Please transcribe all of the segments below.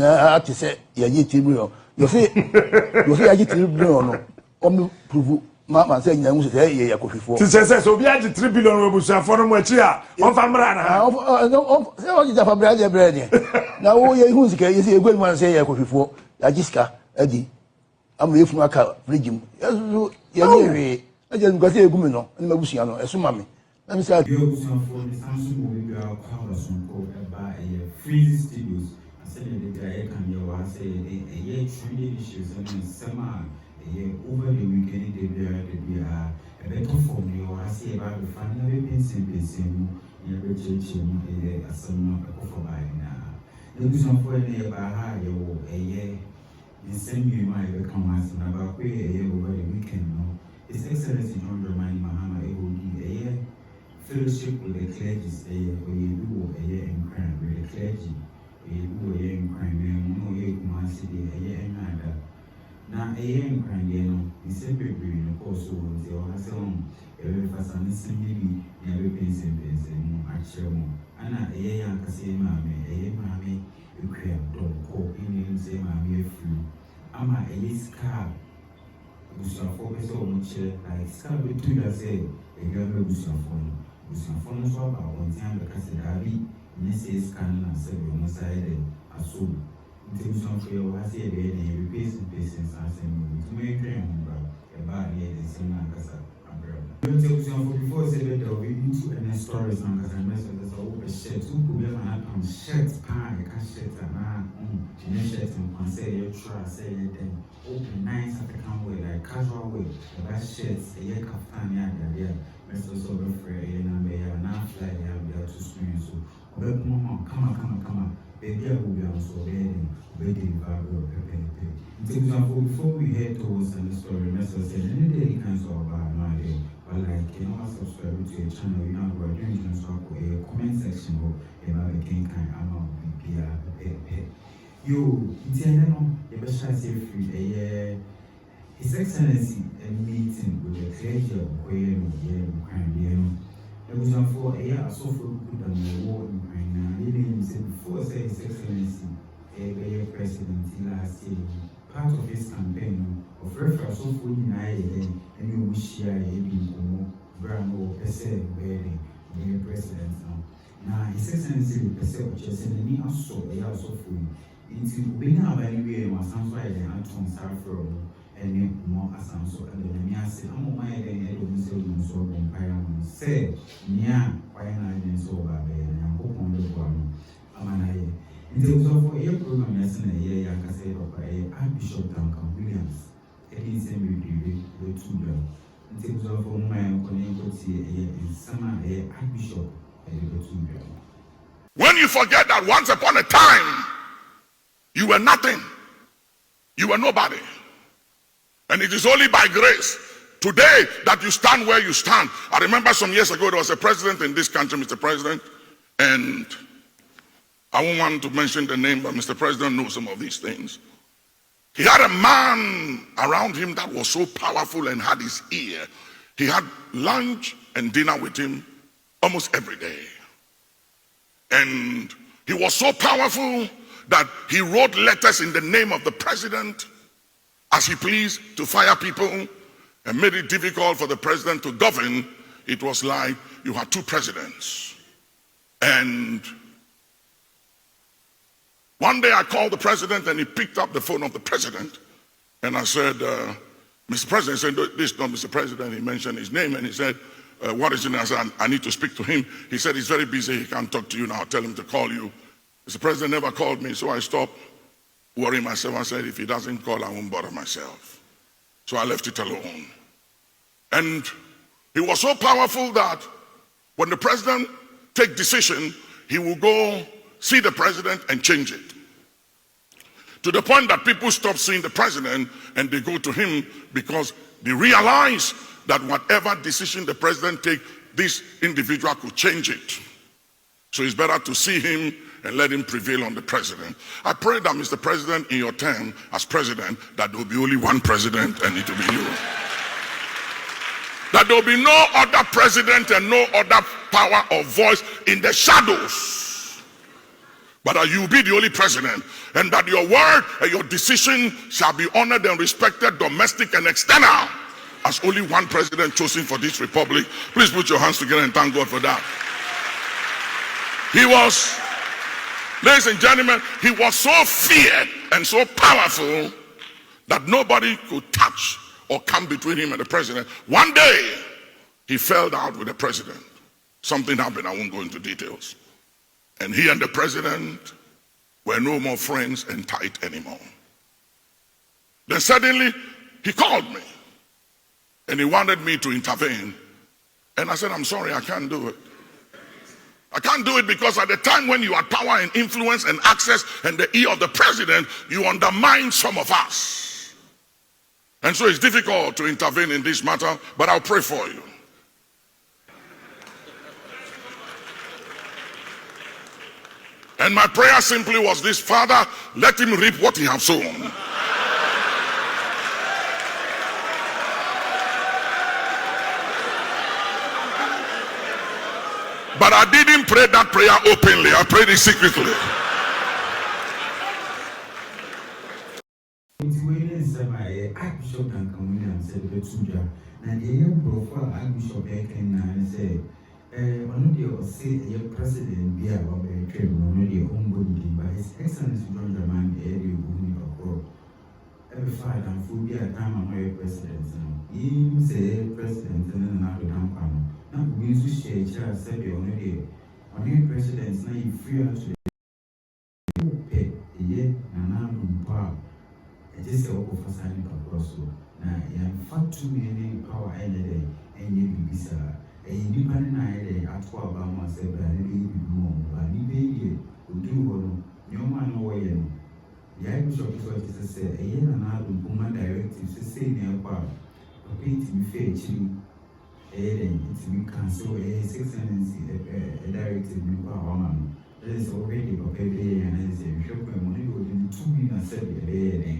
I to say, you see, I get 3 billion. Only prove Mama saying, I was say, yeah, coffee for. So we had 3 billion rubles for much here. On Famrana. Bread. Now, who's the case? A good man say, yeah, coffee for. Ajiska, Eddie. I'm away from a car, Brigim. Yes, I just got a gumino and Mabusiano, as mammy. Let me say, you for the Samsung movie, you are called us on call by a free studios. I said, the guy can you say a year training issues and summer. Over the weekend, they are a better form. You are say about the family pensing, never changing a summer for buying now. The reason for a year, the same you might become as an about a year over the weekend. No, His Excellency John Dramani Mahama a year fellowship with the clergy, a year in crime with the clergy, a year in crime, no year in city, a year in another. Now, a young crying, he said, baby, of course, or has on a very fast and maybe never pays and pays and actually. And a young Cassie, a mammy, you create dog, call in say, mammy, free. I'm a lace car. We shall focus on much like Scar between us, a girl with your phone. With your phone, so about 1 time the Cassadari, Mrs. Cannon, and 7 on side, a soul. Intention for your was a day, replace the patients as a movie to make a bad year, the same as a brother. Before said that we into any stories and as a message as a open shirt, who could be on shirt, pie, shirt, and shirt, and say your trust, say then open nice African way, like casual way, the best shirts, a year kaftan, yeah, Mr. Sober Frey, and now fly, we are to swim. So, come on. Baby, I will be also waiting for example, before we head towards the story, Mr. said, any day kinds of my day, but like, subscribe to your channel, you know, we're doing a comment section about the king kind amount you, the best free His Excellency a meeting with the clergy of Queen, there was for a year, so for good and the war in Ukraine. Leading said before say His Excellency, a president last year, part of his campaign of reference of United and you wish I being Bravo, Pese, wedding, the president now. His Excellency, Pese, which is in the also a house of food. Into being a very way, my son's right and I don't suffer. And more as I'm so and then I said, I'm my head so empire say, yeah, why not in so bad and I'm hoping the one. I'm in terms of a program, as in a year, I can say, Archbishop Duncan Williams, it is a movie with 2 bills. In terms of my connectivity in summer, Archbishop, a 2 bills. When you forget that once upon a time, you were nothing, you were nobody. And it is only by grace today that you stand where you stand. I remember some years ago, there was a president in this country, Mr. President, and I won't want to mention the name, but Mr. President knows some of these things. He had a man around him that was so powerful and had his ear. He had lunch and dinner with him almost every day. And he was so powerful that he wrote letters in the name of the president as he pleased to fire people and made it difficult for the president to govern. It was like you had 2 presidents. And one day I called the president and he picked up the phone of the president and I said, Mr. President, he said, this is not Mr. President. He mentioned his name and he said, what is it? I said, I need to speak to him. He said, he's very busy. He can't talk to you now. Tell him to call you. Mr. President never called me, so I stopped worrying myself. I said, if he doesn't call, I won't bother myself. So I left it alone. And he was so powerful that when the president take decision, he will go see the president and change it. To the point that people stop seeing the president and they go to him because they realize that whatever decision the president take, this individual could change it. So it's better to see him and let him prevail on the president. I pray that, Mr. President, in your term as president, that there will be only one president and it will be you. That there will be no other president and no other power or voice in the shadows. but that you be the only president, and that your word and your decision shall be honored and respected, domestic and external, as only one president chosen for this republic. Please put your hands together and thank God for that. He was, ladies and gentlemen, he was so feared and so powerful that nobody could touch or come between him and the president. One day, he fell out with the president. Something happened, I won't go into details. And he and the president were no more friends and tight anymore. Then suddenly, he called me. And he wanted me to intervene. And I said, I'm sorry, I can't do it. I can't do it because at the time when you had power and influence and access and the ear of the president, you undermine some of us. And so it's difficult to intervene in this matter, but I'll pray for you. And my prayer simply was this: Father, let him reap what he has sown. But I didn't pray that prayer openly. I prayed it secretly. One of the say president be about the trade, one of the ongoing by his excellency John German area of every fight and food be a time on my president. He say president and another time. Now we used to share each other, said the only presidents now you free to pay a year and now power. It is a work of signing proposal. Now, you have far too many power and you be bizarre. Independent idea at what about myself, and maybe more, but maybe we do one. No man, no way. The Irish officers say, a year and a half, woman directives to say near power. A pay to be fair, to be cancelled, a 600 directive new power. There is already a baby, and as a shop money within 2 minutes, said the day,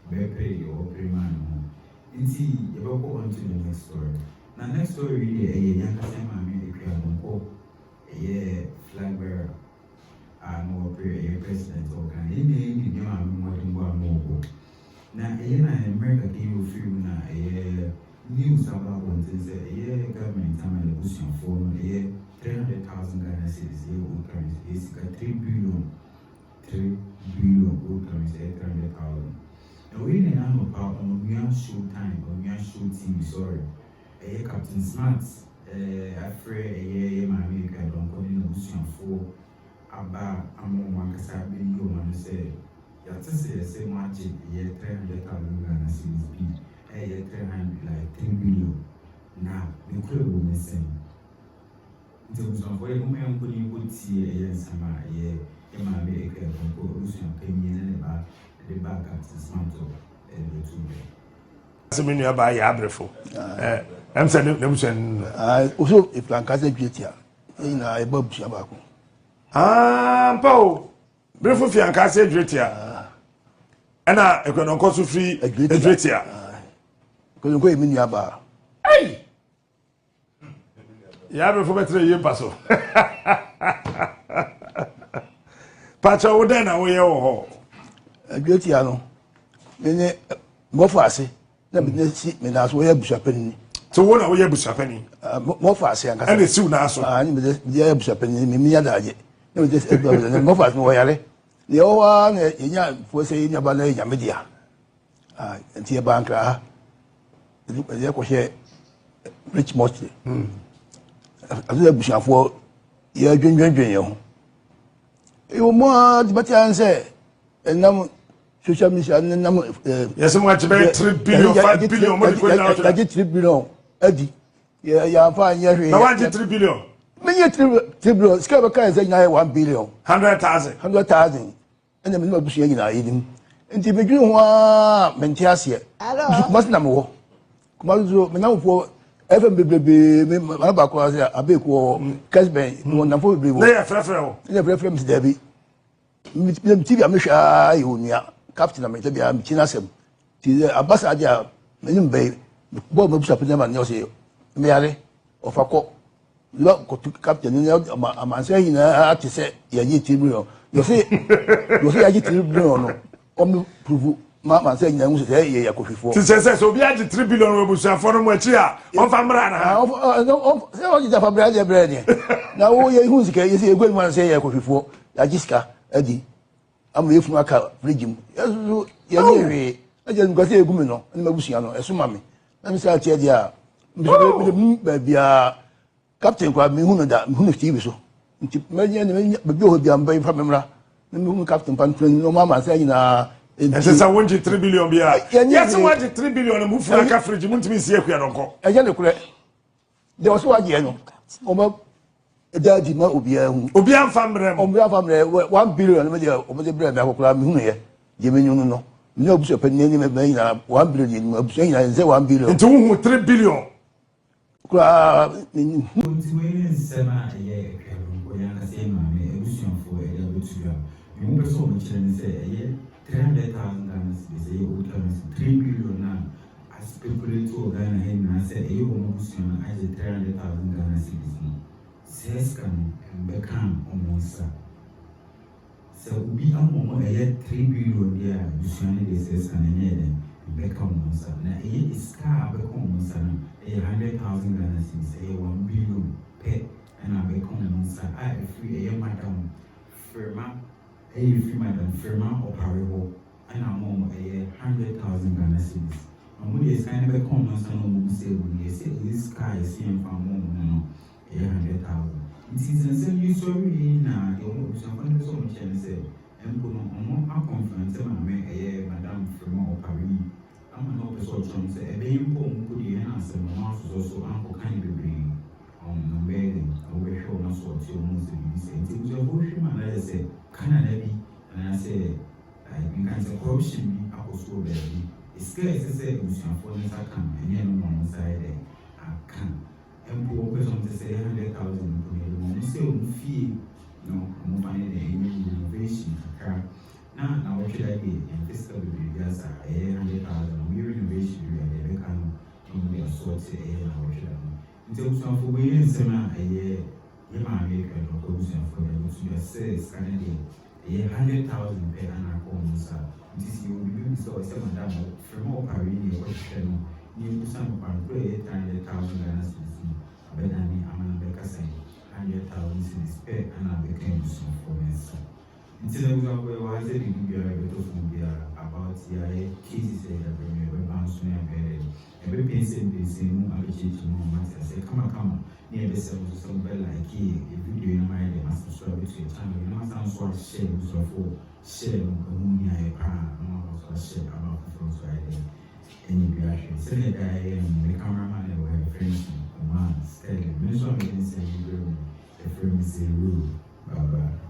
pay or pay man. And see, you go on to the next story. Now, next story really a young Akua Donkor, a flag bearer, and a president or can in more. Now, America gave you few news about what is a government time and pushing for 300,000 Ghana cedis old currency. It's got 3 billion old currency, 300,000. Now, we didn't know about show time or show TV, sorry. Captain Smart, afraid my America don't call in the for about one Casabi, you want to say, you have to say the same much, 300,000 Ghana cedis be, 300 like 3 billion. Now, the club will be saying, it was not for a woman who would see a summer, my America don't go, Lucian Penny about the back Captain Smart and the 2 days. Semenya ba ya abrefo em se ne busen also if can case GHC na e babu sia ba ko Paul brefo fi ankase GHC ana Akua Donkor so free GHC ko nko emi nua ba ya brefo betre ye paso pacha wo den na wo ye wo ho GHC no me mo fa ase na me si me na so ye bushapani so wo na wo ye bushapani mo fa ase ankasa and siw na so ni me ye bushapani me ya daje na me just mo fa ase mo yare ye o wa na nya fo se nya ba na nya media enti e bankra ye ko she rich mostly azu bushafo ye dwendwen ye ho e o mo di batia nse enam social media nam yes mo ati be 3 billion 5 billion mo di ko na 3 billion adi ya fa anya hwe na 3 billion me 3 billion ska ba kan say nya 1 billion 100,000 ene me no busu ye nyina yedim enti be dwun ho a menti ase mas na mo kuma zo me na wo FM bebrebe me ma ba ko ase abeko kasben mo na fo bebrebe na ya frefre ho na frefre mi dabi mi TV amehwa yo nia captain amete bia mi chinasem ti ambassador a menim be bo ma busa pena ma ne o se me yare ofako lo ko captain ni amanse hina ati se ye yi 3 million You see, I get $3 billion. Prove Mama saying, I was a coffee for. She says, so be at $3 billion Robusa for Mochia, on Famrana. No, bread. Now, who's a good one say a coffee for Lagiska, Eddie. I'm away from Aka regime. Yes, I just got a gumino and Mabusiano, a sumami. Let me say, Tia, baby, Captain Quabihuna, who is TV so. But you will be unburied from Memra. Captain Pantrin, no mamma saying, and since I want you $3 billion, yes, I want you $3 billion and move like a fridge. You want to be here, I don't go. I can't correct. There was one year, no. Daddy, my Obian family, 1 billion, over the bread, I will come here. Jimmy, no, no, penny, 1 billion, saying I say 1 billion. To whom $3 billion? You so much and say, 300,000 Ghana cedis, a old currency, 3 billion now. I speculate to Ghana and I say, you almost as a 300,000 Ghana cedis. Says can and become almost. So be a moment, 3 billion there, you shine says can and become almost. Now, is car become almost 100,000 Ghana cedis, a 1 billion pet, and I become almost. I free a madam firma. If you might have firma or parable, and I'm on 100,000 Ghana cedis. And when you kind of a common son of say, when you say this car is here from 100,000. It is the same you saw me now, you know, something so much and say, and put on our conference, and I make Madame Firma or Paris. I'm an officer from say, a baby poem put the answer, my house was also Uncle Kind of being on the wedding, over show us what you almost be saying. It was a bullshit man, I said. Can I be? And I say, I think I say, corruption be a possible baby. It's scarce to say, we shall fall in that camp, and then on one side, I can't. And poor person to say 100,000, we say, we feel, no, I'm finding the innovation. Now, what should I be? And fiscal behaviors are 100,000, we renovation, we are the become, we are sort of a how should I be? Until some for we in summer a year. You might make a proposition for them to say, scanning 100,000 per annum. This you will be so seven double from all Paris, you put some of 800,000 Ghana cedis. I bet I mean, I'm a saying 100,000 cedis per annum became some for myself. Until I was saying, you are able to about the cases that were bounced and buried. Every patient is saying, I'm a teacher, no matter. Say, come. Near the cell to some bell like here, if you do in mind, they must subscribe to your channel. You must answer share with your phone, share on a power, no also share about the first Friday. Any reaction. Say that I am the cameraman and we have friends, a man, steady. Mention me in say you the friend is a rule. Bye bye.